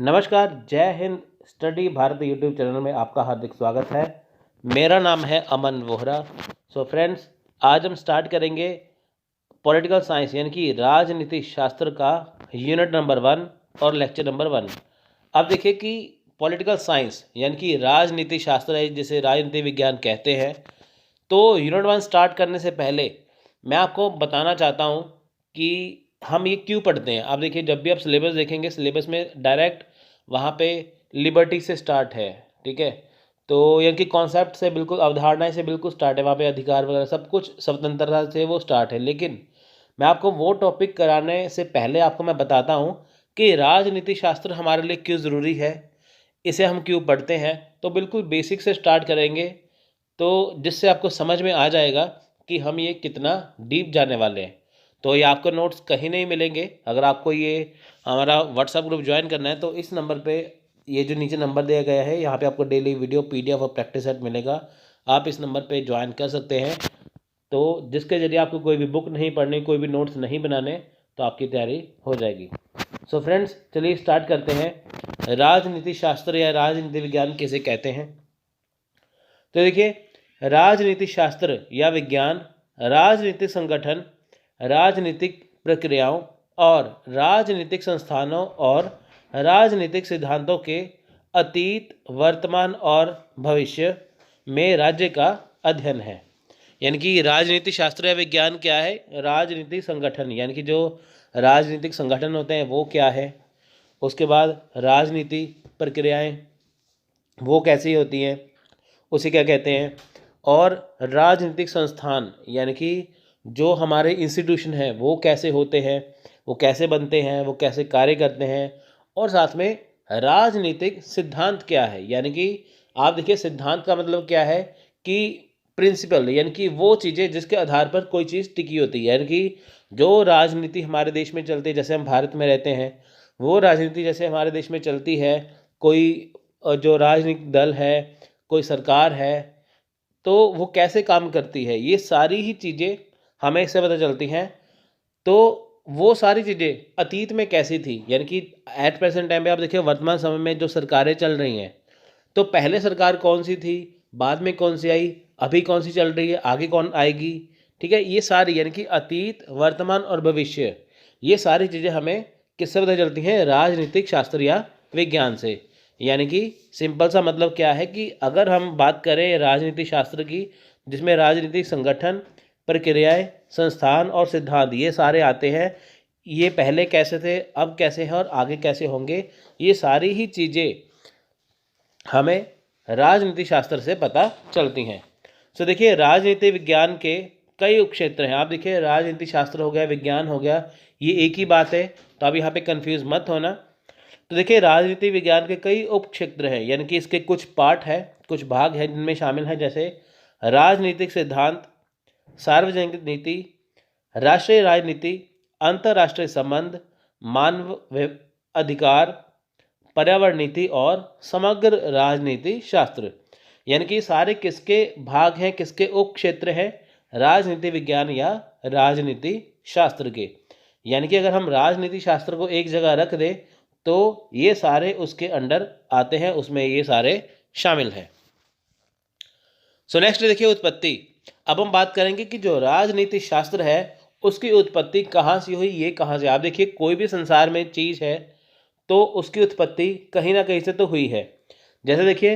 नमस्कार, जय Hind. Study Bharat YouTube channel में आपका हार्दिक स्वागत है। मेरा नाम है अमन वोहरा। सो फ्रेंड्स, आज हम स्टार्ट करेंगे पॉलिटिकल साइंस यानी कि राजनीति शास्त्र का यूनिट नंबर 1 और लेक्चर नंबर 1। अब देखिए कि पॉलिटिकल साइंस यानी कि राजनीति शास्त्र है, जिसे राजनीति विज्ञान कहते हैं। तो यूनिट 1 स्टार्ट करने से पहले मैं आपको बताना चाहता हूँ कि हम ये क्यों पढ़ते हैं। आप देखिए, जब भी आप सिलेबस देखेंगे, सिलेबस में डायरेक्ट वहाँ पे लिबर्टी से स्टार्ट है, ठीक है। तो यानी कि कॉन्सेप्ट से बिल्कुल, अवधारणाएं से बिल्कुल स्टार्ट है। वहाँ पे अधिकार वगैरह सब कुछ स्वतंत्रता से वो स्टार्ट है। लेकिन मैं आपको वो टॉपिक कराने से पहले आपको मैं बताता हूँ कि राजनीति शास्त्र हमारे लिए क्यों ज़रूरी है, इसे हम क्यों पढ़ते हैं। तो बिल्कुल बेसिक से स्टार्ट करेंगे, तो जिससे आपको समझ में आ जाएगा कि हम ये कितना डीप जाने वाले हैं। तो ये आपको नोट्स कहीं नहीं मिलेंगे। अगर आपको ये हमारा व्हाट्सएप ग्रुप ज्वाइन करना है तो इस नंबर पे, ये जो नीचे नंबर दिया गया है, यहाँ पे आपको डेली वीडियो पीडीएफ और प्रैक्टिस सेट मिलेगा। आप इस नंबर पे ज्वाइन कर सकते हैं, तो जिसके ज़रिए आपको कोई भी बुक नहीं पढ़नी, कोई भी नोट्स नहीं बनाने, तो आपकी तैयारी हो जाएगी। सो फ्रेंड्स, चलिए स्टार्ट करते हैं। राजनीति शास्त्र या राजनीति विज्ञान किसे कहते हैं। तो देखिए, राजनीति शास्त्र या विज्ञान राजनीतिक संगठन, राजनीतिक प्रक्रियाओं और राजनीतिक संस्थानों और राजनीतिक सिद्धांतों के अतीत, वर्तमान और भविष्य में राज्य का अध्ययन है। यानी कि राजनीति शास्त्र या विज्ञान क्या है। राजनीतिक संगठन यानी कि जो राजनीतिक संगठन होते हैं वो क्या है। उसके बाद राजनीति प्रक्रियाएं वो कैसी होती हैं, उसे क्या कहते हैं। और राजनीतिक संस्थान यानी कि जो हमारे इंस्टीट्यूशन हैं वो कैसे होते हैं, वो कैसे बनते हैं, वो कैसे कार्य करते हैं। और साथ में राजनीतिक सिद्धांत क्या है। यानी कि आप देखिए, सिद्धांत का मतलब क्या है कि प्रिंसिपल, यानी कि वो चीज़ें जिसके आधार पर कोई चीज़ टिकी होती है। यानी कि जो राजनीति हमारे देश में चलती है, जैसे हम भारत में रहते हैं, वो राजनीति जैसे हमारे देश में चलती है, कोई जो राजनीतिक दल है, कोई सरकार है, तो वो कैसे काम करती है, ये सारी ही चीज़ें हमें इससे पता चलती हैं। तो वो सारी चीज़ें अतीत में कैसी थी, यानी कि एट प्रेजेंट टाइम पे आप देखिए, वर्तमान समय में जो सरकारें चल रही हैं, तो पहले सरकार कौन सी थी, बाद में कौन सी आई, अभी कौन सी चल रही है, आगे कौन आएगी, ठीक है। ये सारी यानी कि अतीत, वर्तमान और भविष्य, ये सारी चीज़ें हमें किससे पता चलती हैं, राजनीतिक शास्त्र या विज्ञान से। यानी कि सिंपल सा मतलब क्या है कि अगर हम बात करें राजनीति शास्त्र की, जिसमें राजनीतिक संगठन, प्रक्रियाएं, संस्थान और सिद्धांत ये सारे आते हैं, ये पहले कैसे थे, अब कैसे हैं और आगे कैसे होंगे, ये सारी ही चीज़ें हमें राजनीति शास्त्र से पता चलती हैं। सो देखिए, राजनीति विज्ञान के कई उपक्षेत्र हैं। आप देखिए, राजनीति शास्त्र हो गया, विज्ञान हो गया, ये एक ही बात है, तो अब यहाँ पे कंफ्यूज मत होना। तो देखिए, राजनीति विज्ञान के कई उपक्षेत्र हैं, यानी कि इसके कुछ पार्ट है, कुछ भाग है जिनमें शामिल है, जैसे राजनीतिक सिद्धांत, सार्वजनिक नीति, राष्ट्रीय राजनीति, अंतर्राष्ट्रीय संबंध, अधिकार, पर्यावरण नीति और समग्र राजनीति शास्त्र। यानी कि सारे किसके भाग हैं, किसके उप क्षेत्र हैं, राजनीति विज्ञान या राजनीति शास्त्र के। यानी कि अगर हम राजनीति शास्त्र को एक जगह रख दें तो ये सारे उसके अंडर आते हैं, उसमें ये सारे शामिल हैं। सो नेक्स्ट देखिए, उत्पत्ति। अब हम बात करेंगे कि जो राजनीति शास्त्र है उसकी उत्पत्ति कहाँ से हुई, ये कहाँ से। आप देखिए, कोई भी संसार में चीज़ है तो उसकी उत्पत्ति कहीं ना कहीं से तो हुई है। जैसे देखिए,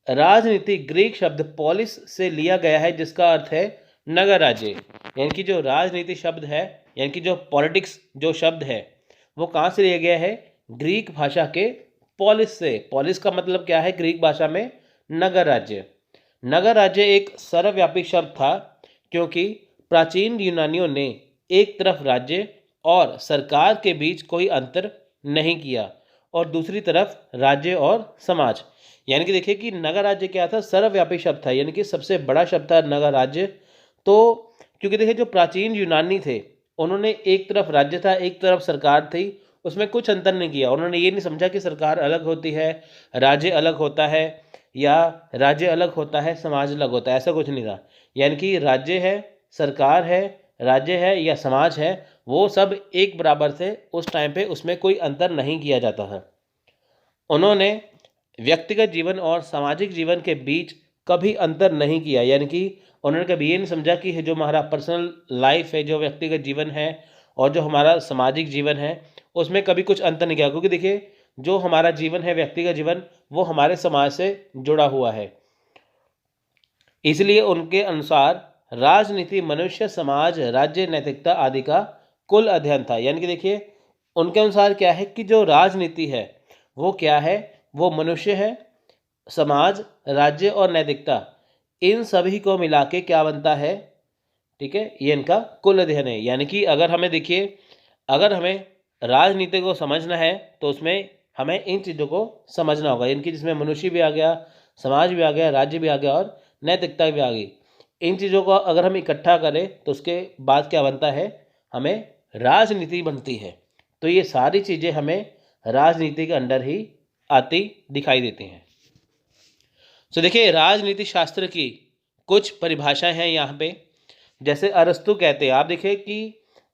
राजनीति ग्रीक शब्द पॉलिस से लिया गया है, जिसका अर्थ है नगर राज्य। यानी कि जो राजनीति शब्द है, यानी कि जो पॉलिटिक्स जो शब्द है, वो कहाँ से लिया गया है, ग्रीक भाषा के पॉलिस से। पॉलिस का मतलब क्या है ग्रीक भाषा में, नगर राज्य। नगर राज्य एक सर्वव्यापी शब्द था, क्योंकि प्राचीन यूनानियों ने एक तरफ राज्य और सरकार के बीच कोई अंतर नहीं किया, और दूसरी तरफ राज्य और समाज। यानी कि देखिए कि नगर राज्य क्या था, सर्वव्यापी शब्द था, यानी कि सबसे बड़ा शब्द था नगर राज्य। तो क्योंकि देखिए, जो प्राचीन यूनानी थे, उन्होंने एक तरफ राज्य था, एक तरफ सरकार थी, उसमें कुछ अंतर नहीं किया। उन्होंने ये नहीं समझा कि सरकार अलग होती है, राज्य अलग होता है, या राज्य अलग होता है, समाज अलग होता है, ऐसा कुछ नहीं था। यानी कि राज्य है, सरकार है, राज्य है या समाज है, वो सब एक बराबर थे उस टाइम पे, उसमें कोई अंतर नहीं किया जाता था। उन्होंने व्यक्तिगत जीवन और सामाजिक जीवन के बीच कभी अंतर नहीं किया, यानी कि उन्होंने कभी ये नहीं समझा कि जो हमारा पर्सनल लाइफ है, जो व्यक्तिगत जीवन है और जो हमारा सामाजिक जीवन है, उसमें कभी कुछ अंतर नहीं किया। क्योंकि देखिए, जो हमारा जीवन है, व्यक्तिगत जीवन, वो हमारे समाज से जुड़ा हुआ है। इसलिए उनके अनुसार राजनीति मनुष्य, समाज, राज्य, नैतिकता आदि का कुल अध्ययन था। यानी कि देखिए, उनके अनुसार क्या है कि जो राजनीति है वो क्या है, वो मनुष्य है, समाज, राज्य और नैतिकता, इन सभी को मिला के क्या बनता है, ठीक है, ये इनका कुल अध्ययन है। यानी कि अगर हमें देखिए, अगर हमें राजनीति को समझना है तो उसमें हमें इन चीज़ों को समझना होगा, इनकी, जिसमें मनुष्य भी आ गया, समाज भी आ गया, राज्य भी आ गया और नैतिकता भी आ गई। इन चीज़ों को अगर हम इकट्ठा करें तो उसके बाद क्या बनता है, हमें राजनीति बनती है। तो ये सारी चीज़ें हमें राजनीति के अंडर ही आती दिखाई देती हैं। तो देखिए, राजनीति शास्त्र की कुछ परिभाषाएं हैं यहाँ पे। जैसे अरस्तु कहते हैं, आप देखिए कि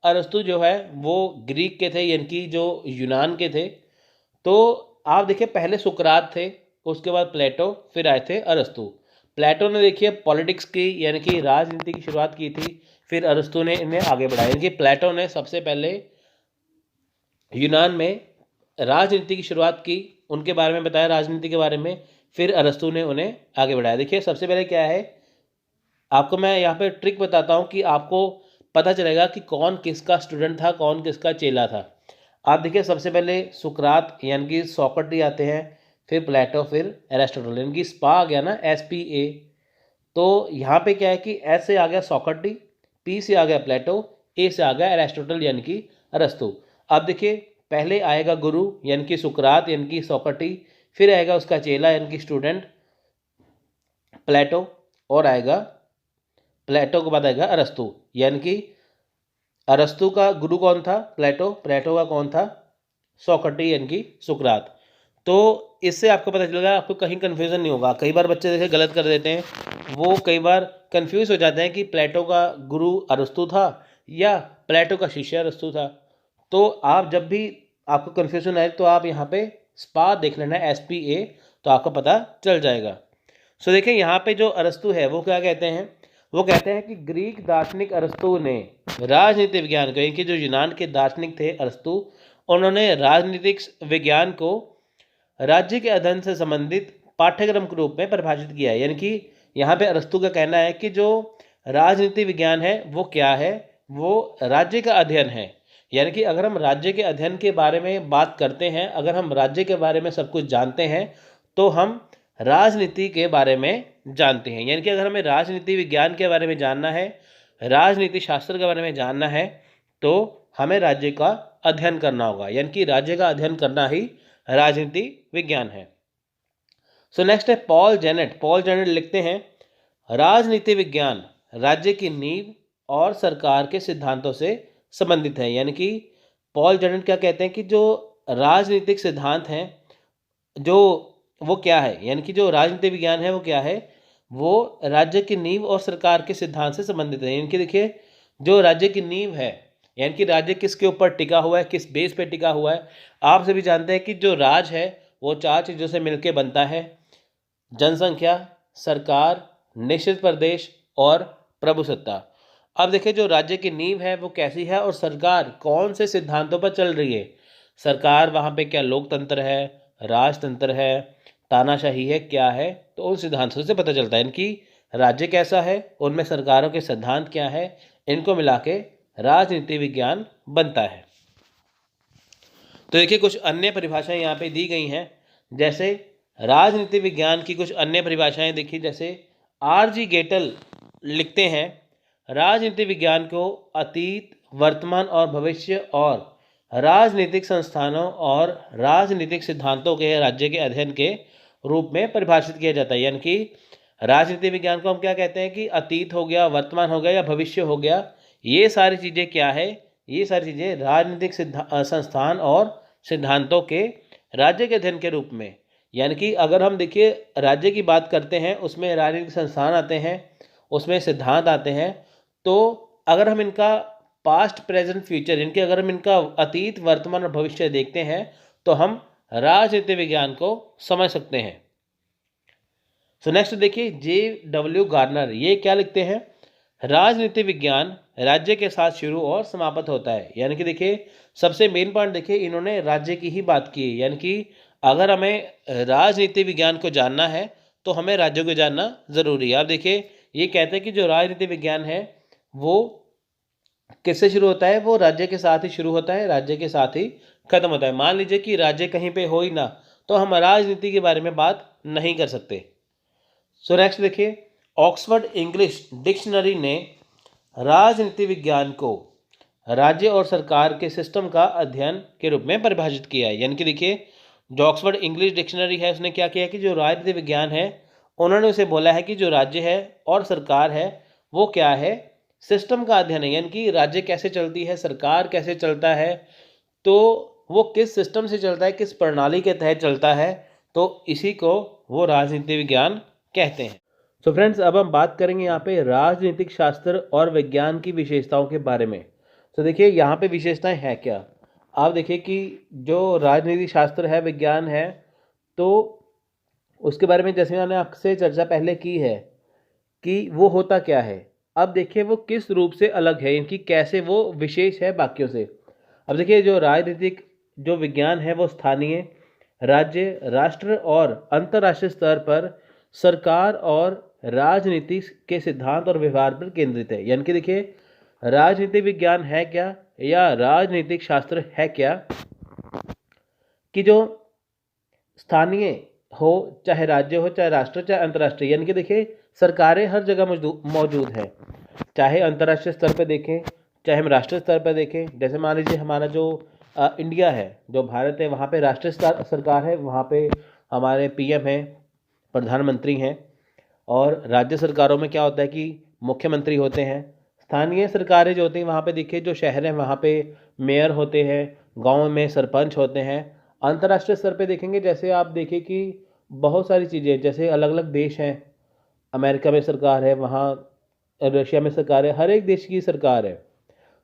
अरस्तु जो है वो ग्रीक के थे, यानी कि जो यूनान के थे। तो आप देखिए, पहले सुकरात थे, उसके बाद प्लेटो, फिर आए थे अरस्तु। प्लेटो ने देखिए पॉलिटिक्स की, यानी कि राजनीति की शुरुआत की थी, फिर अरस्तु ने इन्हें आगे बढ़ाया। यानी कि प्लेटो ने सबसे पहले यूनान में राजनीति की शुरुआत की, उनके बारे में बताया राजनीति के बारे में, फिर अरस्तु ने उन्हें आगे बढ़ाया। देखिए, सबसे पहले क्या है, आपको मैं यहाँ पे ट्रिक बताता हूँ कि आपको पता चलेगा कि कौन किसका स्टूडेंट था, कौन किसका चेला था। आप देखिए, सबसे पहले सुकरात यानी कि सोक्रेटिस आते हैं, फिर प्लेटो, फिर एरिस्टोटल, यानी कि स्पा आ गया ना, SPA। तो यहाँ पे क्या है कि एस से आ गया सोक्रेटिस, P से आ गया प्लेटो, A से आ गया एरिस्टोटल यानी कि अरस्तु। अब देखिए, पहले आएगा गुरु यानी कि सुकरात यानी कि सोक्रेटिस, फिर आएगा उसका चेला यानी कि स्टूडेंट प्लेटो, और आएगा प्लेटो के बाद आएगा अरस्तु। यानी कि अरस्तु का गुरु कौन था, प्लेटो, प्लेटो का कौन था, सोक्रेटिस यानी कि सुकरात। तो इससे आपको पता चलेगा, आपको कहीं कन्फ्यूज़न नहीं होगा। कई बार बच्चे देखे गलत कर देते हैं, वो कई बार कन्फ्यूज़ हो जाते हैं कि प्लेटो का गुरु अरस्तु था या प्लेटो का शिष्य अरस्तु था। तो आप जब भी आपको कन्फ्यूज़न आए तो आप यहाँ पे स्पा देख लेना, SPA, तो आपको पता चल जाएगा। सो देखिए, यहाँ पे जो अरस्तु है वो क्या कहते हैं, वो कहते हैं कि ग्रीक दार्शनिक अरस्तु ने राजनीति विज्ञान को, इनके जो यूनान के दार्शनिक थे अरस्तु, उन्होंने राजनीतिक विज्ञान को राज्य के अध्ययन से संबंधित पाठ्यक्रम के रूप में परिभाषित किया है। यानी कि यहाँ पे अरस्तु का कहना है कि जो राजनीति विज्ञान है वो क्या है, वो राज्य का अध्ययन है। यानी कि अगर हम राज्य के अध्ययन के बारे में बात करते हैं, अगर हम राज्य के बारे में सब कुछ जानते हैं, तो हम राजनीति के बारे में जानते हैं। यानी कि अगर हमें राजनीति विज्ञान के बारे में जानना है, राजनीति शास्त्र के बारे में जानना है, तो हमें राज्य का अध्ययन करना होगा। यानी कि राज्य का अध्ययन करना ही राजनीति विज्ञान है। सो नेक्स्ट है पॉल जेनेट। पॉल जेनेट लिखते हैं, राजनीति विज्ञान राज्य की नींव और सरकार के सिद्धांतों से संबंधित है। यानी कि पॉल जेनेट क्या कहते हैं कि जो राजनीतिक सिद्धांत हैं, जो वो क्या है, यानी कि जो राजनीति विज्ञान है वो क्या है, वो राज्य की नींव और सरकार के सिद्धांत से संबंधित है। यानी कि देखिए, जो राज्य की नींव है, यानी कि राज्य किसके ऊपर टिका हुआ है, किस बेस पे टिका हुआ है। आप सभी जानते हैं कि जो राज है वो 4 चीज़ों से मिलकर बनता है, जनसंख्या, सरकार, निश्चित प्रदेश और प्रभुसत्ता। अब देखिए, जो राज्य की नींव है वो कैसी है और सरकार कौन से सिद्धांतों पर चल रही है। सरकार वहाँ पे क्या लोकतंत्र है, राजतंत्र है, तानाशाही है, क्या है, तो उन सिद्धांतों से पता चलता है। इनकी राज्य कैसा है, उनमें सरकारों के सिद्धांत क्या है, इनको मिला के राजनीति विज्ञान बनता है। तो देखिए, कुछ अन्य परिभाषाएं यहाँ पे दी गई हैं। जैसे राजनीति विज्ञान की कुछ अन्य परिभाषाएं देखिए, जैसे RG गेटल लिखते हैं, राजनीति विज्ञान को अतीत, वर्तमान और भविष्य और राजनीतिक संस्थानों और राजनीतिक सिद्धांतों के राज्य के अध्ययन के रूप में परिभाषित किया जाता है। यानी कि राजनीति विज्ञान को हम क्या कहते हैं कि अतीत हो गया, वर्तमान हो गया या भविष्य हो गया, ये सारी चीज़ें क्या है, ये सारी चीज़ें राजनीतिक संस्थान और सिद्धांतों के राज्य के अध्ययन के रूप में। यानी कि अगर हम देखिए राज्य की बात करते हैं, उसमें राजनीतिक संस्थान आते हैं, उसमें सिद्धांत आते हैं। तो अगर हम इनका पास्ट, प्रेजेंट, फ्यूचर, इनके अगर हम इनका अतीत, वर्तमान और भविष्य देखते हैं, तो हम राजनीति विज्ञान को समझ सकते हैं। सो नेक्स्ट देखिए J.W. गार्नर, ये क्या लिखते हैं, राजनीति विज्ञान राज्य के साथ शुरू और समाप्त होता है। यानी कि देखिए सबसे मेन पॉइंट देखिए इन्होंने राज्य की ही बात की है, यानी कि अगर हमें राजनीति विज्ञान को जानना है तो हमें राज्यों को जानना ज़रूरी है। आप देखिए ये कहते हैं कि जो राजनीति विज्ञान है वो किससे शुरू होता है, वो राज्य के साथ ही शुरू होता है, राज्य के साथ ही खत्म होता है। मान लीजिए कि राज्य कहीं पे हो ही ना तो हम राजनीति के बारे में बात नहीं कर सकते। सो नेक्स्ट देखिए ऑक्सफोर्ड इंग्लिश डिक्शनरी ने राजनीति विज्ञान को राज्य और सरकार के सिस्टम का अध्ययन के रूप में परिभाषित किया है। यानी कि देखिए जो ऑक्सफोर्ड इंग्लिश डिक्शनरी है उसने क्या किया कि जो राजनीति विज्ञान है उन्होंने उसे बोला है कि जो राज्य है और सरकार है वो क्या है, सिस्टम का अध्ययन है। यानी कि राज्य कैसे चलती है, सरकार कैसे चलता है, तो वो किस सिस्टम से चलता है, किस प्रणाली के तहत चलता है, तो इसी को वो राजनीति विज्ञान कहते हैं। सो फ्रेंड्स अब हम बात करेंगे यहाँ पे राजनीतिक शास्त्र और विज्ञान की विशेषताओं के बारे में। तो देखिए यहाँ पे विशेषताएं हैं क्या, आप देखिए कि जो राजनीतिक शास्त्र है, विज्ञान है, तो उसके बारे में जैसे मैंने आपसे चर्चा पहले की है कि वो होता क्या है। अब देखिए वो किस रूप से अलग है, इनकी कैसे वो विशेष है बाकियों से। अब देखिए जो राजनीतिक जो विज्ञान है वो स्थानीय, राज्य, राष्ट्र और अंतर्राष्ट्रीय स्तर पर सरकार और राजनीति के सिद्धांत और व्यवहार पर केंद्रित है। यानी कि देखिए राजनीति विज्ञान है क्या या राजनीतिक शास्त्र है क्या कि जो स्थानीय हो, चाहे राज्य हो, चाहे राष्ट्र, चाहे अंतर्राष्ट्रीय, यानी कि देखिए सरकारें हर जगह मौजूद है, चाहे अंतर्राष्ट्रीय स्तर पर देखें चाहे हम राष्ट्रीय स्तर पर देखें। जैसे मान लीजिए हमारा जो इंडिया है, जो भारत है, वहाँ पे राष्ट्रीय सरकार है, वहाँ पे हमारे पीएम हैं, प्रधानमंत्री हैं। और राज्य सरकारों में क्या होता है कि मुख्यमंत्री होते हैं। स्थानीय सरकारें जो होती हैं वहाँ पे देखिए जो शहर हैं वहाँ पे मेयर होते हैं, गाँव में सरपंच होते हैं। अंतर्राष्ट्रीय स्तर पे देखेंगे, जैसे आप देखिए कि बहुत सारी चीज़ें, जैसे अलग अलग देश हैं, अमेरिका में सरकार है, वहाँ रशिया में सरकार है, हर एक देश की सरकार है,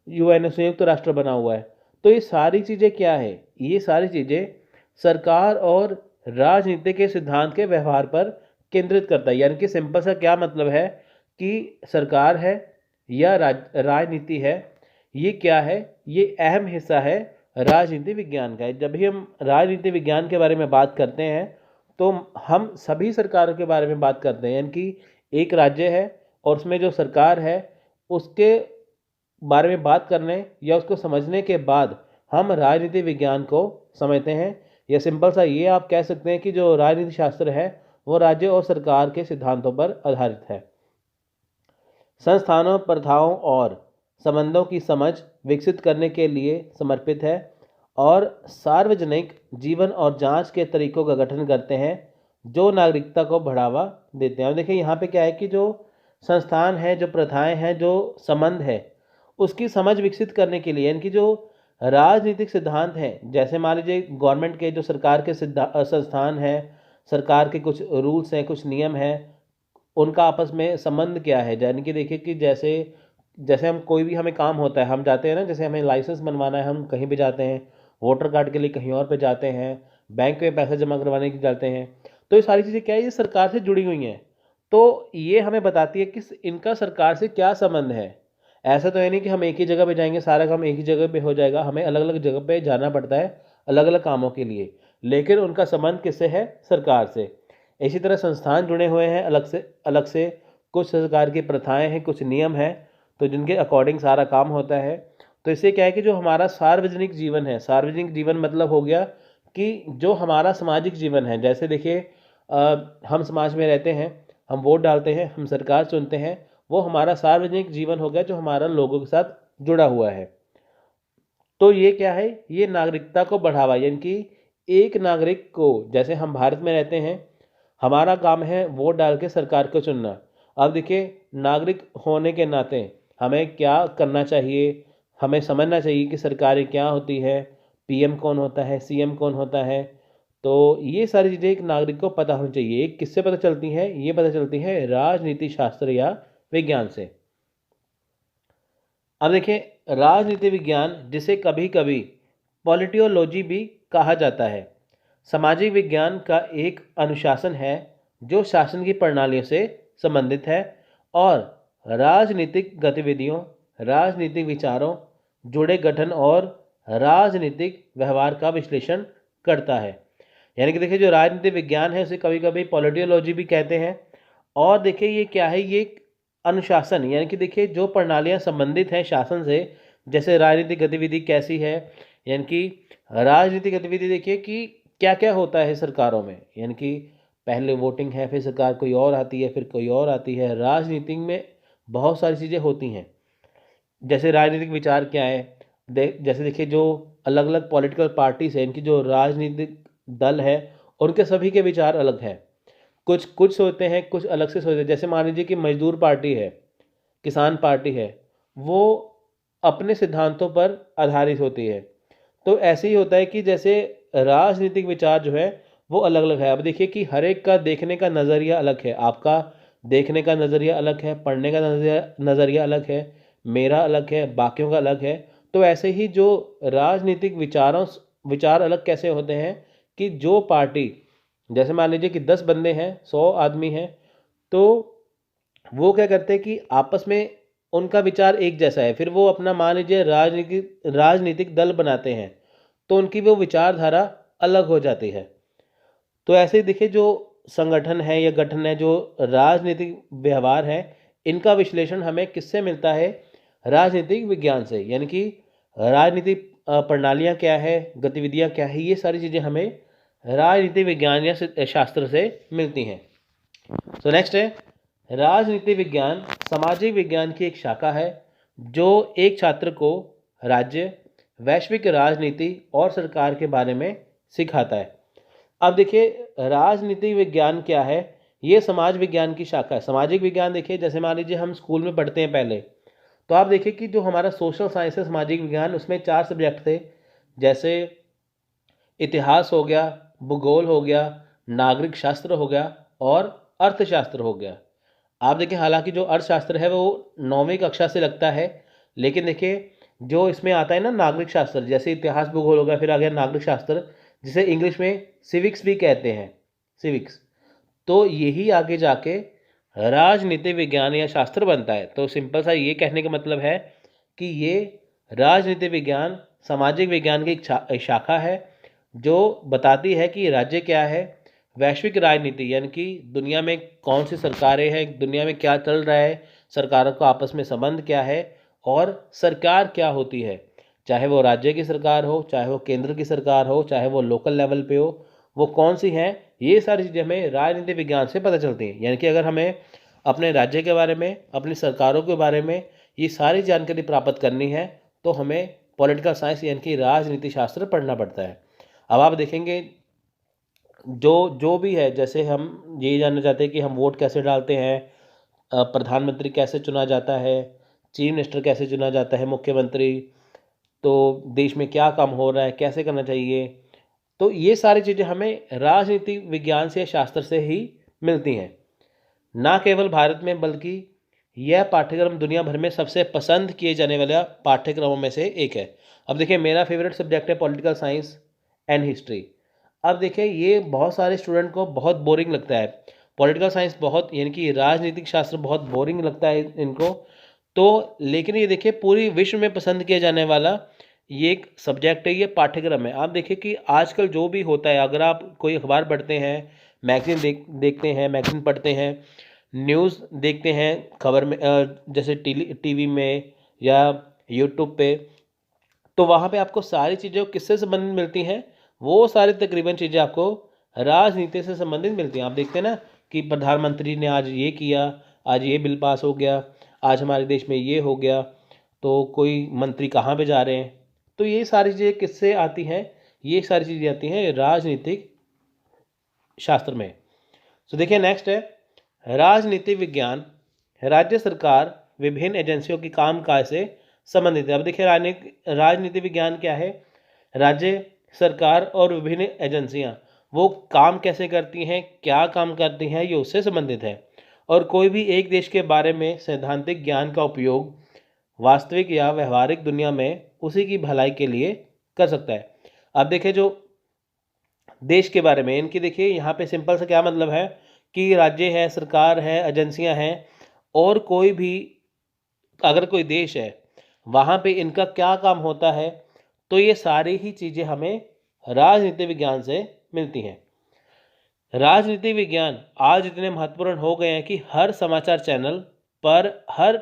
यूएन संयुक्त राष्ट्र बना हुआ है। तो ये सारी चीज़ें क्या है, ये सारी चीज़ें सरकार और राजनीति के सिद्धांत के व्यवहार पर केंद्रित करता है। यानी कि सिंपल सा क्या मतलब है कि सरकार है या राजनीति है, ये क्या है, ये अहम हिस्सा है राजनीति विज्ञान का है। जब भी हम राजनीति विज्ञान के बारे में बात करते हैं तो हम सभी सरकारों के बारे में बात करते हैं। यानी कि एक राज्य है और उसमें जो सरकार है उसके बारे में बात करने या उसको समझने के बाद हम राजनीति विज्ञान को समझते हैं। या सिंपल सा ये आप कह सकते हैं कि जो राजनीति शास्त्र है वो राज्य और सरकार के सिद्धांतों पर आधारित है। संस्थानों, प्रथाओं और संबंधों की समझ विकसित करने के लिए समर्पित है और सार्वजनिक जीवन और जांच के तरीकों का गठन करते हैं जो नागरिकता को बढ़ावा देते हैं। और देखिए यहाँ पे क्या है कि जो संस्थान है, जो प्रथाएं हैं, जो संबंध है, उसकी समझ विकसित करने के लिए, यानी कि जो राजनीतिक सिद्धांत हैं, जैसे मान लीजिए गवर्नमेंट के जो सरकार के संस्थान हैं, सरकार के कुछ रूल्स हैं, कुछ नियम हैं, उनका आपस में संबंध क्या है। यानी कि देखिए कि जैसे जैसे हम कोई भी हमें काम होता है, हम जाते हैं ना, जैसे हमें लाइसेंस बनवाना है, हम कहीं भी जाते हैं, वोटर कार्ड के लिए कहीं और पे जाते हैं, बैंक में पैसा जमा करवाने के जाते हैं, तो ये सारी चीज़ें क्या है, ये सरकार से जुड़ी हुई हैं। तो ये हमें बताती है कि इनका सरकार से क्या संबंध है। ऐसा तो है नहीं कि हम एक ही जगह पे जाएंगे, सारा काम एक ही जगह पे हो जाएगा, हमें अलग अलग जगह पे जाना पड़ता है अलग अलग कामों के लिए, लेकिन उनका संबंध किससे है, सरकार से। इसी तरह संस्थान जुड़े हुए हैं अलग से कुछ सरकार की प्रथाएं हैं, कुछ नियम हैं, तो जिनके अकॉर्डिंग सारा काम होता है। तो इससे क्या है कि जो हमारा सार्वजनिक जीवन है, सार्वजनिक जीवन मतलब हो गया कि जो हमारा सामाजिक जीवन है, जैसे देखिए हम समाज में रहते हैं, हम वोट डालते हैं, हम सरकार चुनते हैं, वो हमारा सार्वजनिक जीवन हो गया जो हमारा लोगों के साथ जुड़ा हुआ है। तो ये क्या है, ये नागरिकता को बढ़ावा, यानी कि एक नागरिक को, जैसे हम भारत में रहते हैं, हमारा काम है वोट डाल के सरकार को चुनना। अब देखिए नागरिक होने के नाते हमें क्या करना चाहिए, हमें समझना चाहिए कि सरकारें क्या होती है, पीएम कौन होता है, सीएम कौन होता है। तो ये सारी चीज़ें एक नागरिक को पता होनी चाहिए। एक किससे पता चलती हैं, ये पता चलती है राजनीति शास्त्र या विज्ञान से। अब देखिए राजनीति विज्ञान, जिसे कभी कभी पॉलिटियोलॉजी भी कहा जाता है, सामाजिक विज्ञान का एक अनुशासन है जो शासन की प्रणालियों से संबंधित है और राजनीतिक गतिविधियों, राजनीतिक विचारों, जुड़े गठन और राजनीतिक व्यवहार का विश्लेषण करता है। यानी कि देखिए जो राजनीतिक विज्ञान है उसे कभी कभी पॉलिटियोलॉजी भी कहते हैं। और देखिए ये क्या है, ये एक अनुशासन, यानी कि देखिए जो प्रणालियाँ संबंधित हैं शासन से, जैसे राजनीतिक गतिविधि कैसी है, यानी कि राजनीतिक गतिविधि देखिए कि क्या क्या होता है सरकारों में, यानी कि पहले वोटिंग है, फिर सरकार कोई और आती है, फिर कोई और आती है। राजनीति में बहुत सारी चीज़ें होती हैं। जैसे राजनीतिक विचार क्या है, जैसे देखिए जो अलग अलग पॉलिटिकल पार्टीज है, इनकी जो राजनीतिक दल है उनके सभी के विचार अलग हैं। कुछ कुछ सोचते हैं, कुछ अलग से सोचते हैं। जैसे मान लीजिए कि मजदूर पार्टी है, किसान पार्टी है, वो अपने सिद्धांतों पर आधारित होती है। तो ऐसे ही होता है कि जैसे राजनीतिक विचार जो है वो अलग अलग है। अब देखिए कि हर एक का देखने का नज़रिया अलग है। आपका देखने का नज़रिया अलग है, पढ़ने का नज़रिया अलग है, मेरा अलग है, बाकियों का अलग है। तो ऐसे ही जो राजनीतिक विचार अलग कैसे होते हैं कि जो पार्टी, जैसे मान लीजिए कि 10 बंदे हैं, 100 आदमी हैं, तो वो क्या करते हैं कि आपस में उनका विचार एक जैसा है, फिर वो अपना मान लीजिए राजनीतिक दल बनाते हैं, तो उनकी वो विचारधारा अलग हो जाती है। तो ऐसे ही देखिए जो संगठन है या गठन है, जो राजनीतिक व्यवहार है, इनका विश्लेषण हमें किससे मिलता है? राजनीतिक विज्ञान से। यानी कि राजनीतिक प्रणालियाँ क्या है, गतिविधियाँ क्या है, ये सारी चीज़ें हमें राजनीतिक विज्ञान या शास्त्र से मिलती हैं। सो नेक्स्ट है, राजनीति विज्ञान सामाजिक विज्ञान की एक शाखा है जो एक छात्र को राज्य, वैश्विक राजनीति और सरकार के बारे में सिखाता है। अब देखिए राजनीतिक विज्ञान क्या है, ये समाज विज्ञान की शाखा है। सामाजिक विज्ञान देखिए जैसे मान लीजिए हम स्कूल में पढ़ते हैं पहले, तो आप देखिए कि जो हमारा सोशल साइंस है सामाजिक विज्ञान, उसमें 4 सब्जेक्ट थे। जैसे इतिहास हो गया, भूगोल हो गया, नागरिक शास्त्र हो गया और अर्थशास्त्र हो गया। आप देखिए हालांकि जो अर्थशास्त्र है वो 9वीं कक्षा से लगता है, लेकिन देखिए जो इसमें आता है ना नागरिक शास्त्र, जैसे इतिहास भूगोल हो गया, फिर आ गया नागरिक शास्त्र, जिसे इंग्लिश में सिविक्स भी कहते हैं, सिविक्स। तो यही आगे जाके राजनीतिक विज्ञान या शास्त्र बनता है। तो सिंपल सा ये कहने का मतलब है कि ये राजनीतिक विज्ञान सामाजिक विज्ञान की एक शाखा है जो बताती है कि राज्य क्या है, वैश्विक राजनीति यानी कि दुनिया में कौन सी सरकारें हैं, दुनिया में क्या चल रहा है, सरकारों का आपस में संबंध क्या है, और सरकार क्या होती है, चाहे वो राज्य की सरकार हो, चाहे वो केंद्र की सरकार हो, चाहे वो लोकल लेवल पे हो, वो कौन सी हैं। ये सारी चीज़ें हमें राजनीतिक विज्ञान से पता चलती हैं। यानी कि अगर हमें अपने राज्य के बारे में, अपनी सरकारों के बारे में ये सारी जानकारी प्राप्त करनी है तो हमें पॉलिटिकल साइंस यानी कि राजनीति शास्त्र पढ़ना पड़ता है। अब आप देखेंगे जो जो भी है, जैसे हम ये जानना चाहते हैं कि हम वोट कैसे डालते हैं, प्रधानमंत्री कैसे चुना जाता है, चीफ मिनिस्टर कैसे चुना जाता है, मुख्यमंत्री, तो देश में क्या काम हो रहा है, कैसे करना चाहिए। तो ये सारी चीज़ें हमें राजनीतिक विज्ञान से, शास्त्र से ही मिलती हैं। ना केवल भारत में बल्कि यह पाठ्यक्रम दुनिया भर में सबसे पसंद किए जाने वाला पाठ्यक्रमों में से एक है। अब देखिए मेरा फेवरेट सब्जेक्ट है पॉलिटिकल साइंस एंड हिस्ट्री। अब देखिए ये बहुत सारे स्टूडेंट को बहुत बोरिंग लगता है, पॉलिटिकल साइंस बहुत, यानी कि राजनीतिक शास्त्र बहुत बोरिंग लगता है इनको। तो लेकिन ये देखिए पूरी विश्व में पसंद किया जाने वाला ये एक सब्जेक्ट है, ये पाठ्यक्रम है। आप देखिए कि आजकल जो भी होता है, अगर आप कोई अखबार पढ़ते हैं, मैगजीन देखते हैं, मैगजीन पढ़ते हैं, न्यूज़ देखते हैं, खबर में जैसे टीवी में या यूट्यूब पे, तो वहाँ पे आपको सारी चीज़ें किससे संबंधित मिलती हैं, वो सारी तकरीबन चीज़ें आपको राजनीति से संबंधित मिलती हैं। आप देखते हैं ना कि प्रधानमंत्री ने आज ये किया, आज ये बिल पास हो गया, आज हमारे देश में ये हो गया, तो कोई मंत्री कहाँ पे जा रहे हैं। तो ये सारी चीज़ें किससे आती हैं? ये सारी चीज़ें आती हैं राजनीतिक शास्त्र में। तो देखिए नेक्स्ट है राजनीति विज्ञान राज्य सरकार विभिन्न एजेंसियों की कामकाज से संबंधित है। अब देखिए राजनीति विज्ञान क्या है? राज्य सरकार और विभिन्न एजेंसियां वो काम कैसे करती हैं, क्या काम करती हैं, ये उससे संबंधित है। और कोई भी एक देश के बारे में सैद्धांतिक ज्ञान का उपयोग वास्तविक या व्यवहारिक दुनिया में उसी की भलाई के लिए कर सकता है। अब देखिए जो देश के बारे में। इनकी देखिए यहाँ पे सिंपल सा क्या मतलब है कि राज्य है, सरकार है, एजेंसियां हैं और कोई भी अगर कोई देश है वहाँ पे इनका क्या काम होता है, तो ये सारी ही चीज़ें हमें राजनीति विज्ञान से मिलती हैं। राजनीति विज्ञान आज इतने महत्वपूर्ण हो गए हैं कि हर समाचार चैनल पर हर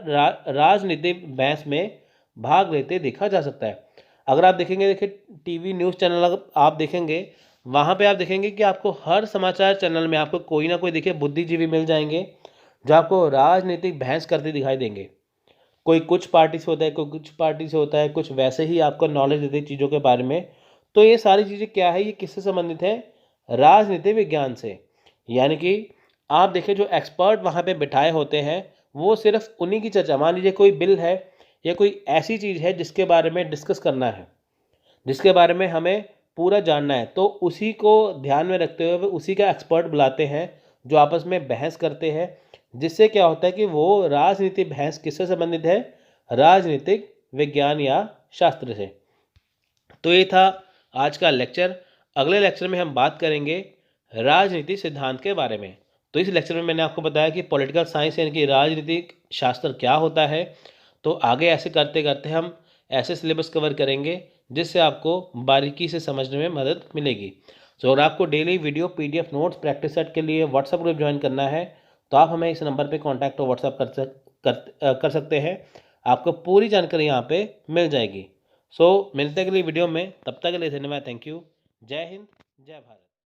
राजनीतिक बहस में भाग लेते देखा जा सकता है। अगर आप देखेंगे, देखिए टीवी न्यूज़ चैनल अगर आप देखेंगे, वहाँ पे आप देखेंगे कि आपको हर समाचार चैनल में आपको कोई ना कोई देखिए बुद्धिजीवी मिल जाएंगे जो आपको राजनीतिक बहस करते दिखाई देंगे। कोई कुछ पार्टी से होता है, कोई कुछ पार्टी से होता है, कुछ वैसे ही आपको नॉलेज देते हैं चीज़ों के बारे में। तो ये सारी चीज़ें क्या है, ये किससे संबंधित है? राजनीति विज्ञान से। यानी कि आप देखिए जो एक्सपर्ट वहाँ पे बिठाए होते हैं वो सिर्फ उन्हीं की चर्चा, मान लीजिए कोई बिल है या कोई ऐसी चीज़ है जिसके बारे में डिस्कस करना है, जिसके बारे में हमें पूरा जानना है, तो उसी को ध्यान में रखते हुए वे उसी का एक्सपर्ट बुलाते हैं जो आपस में बहस करते हैं, जिससे क्या होता है कि वो राजनीतिक बहस किससे संबंधित है? राजनीतिक विज्ञान या शास्त्र से। तो ये था आज का लेक्चर। अगले लेक्चर में हम बात करेंगे राजनीति सिद्धांत के बारे में। तो इस लेक्चर में मैंने आपको बताया कि पॉलिटिकल साइंस यानी कि राजनीतिक शास्त्र क्या होता है। तो आगे ऐसे करते करते हम ऐसे सिलेबस कवर करेंगे जिससे आपको बारीकी से समझने में मदद मिलेगी। तो अगर आपको daily video PDF notes practice set के लिए व्हाट्सअप ग्रुप ज्वाइन करना है तो आप हमें इस नंबर पे कांटेक्ट और व्हाट्सअप कर सकते हैं। आपको पूरी जानकारी यहाँ पे मिल जाएगी। मिलते हैं अगली वीडियो में, तब तक के लिए धन्यवाद। Thank you. जय हिंद, जय भारत।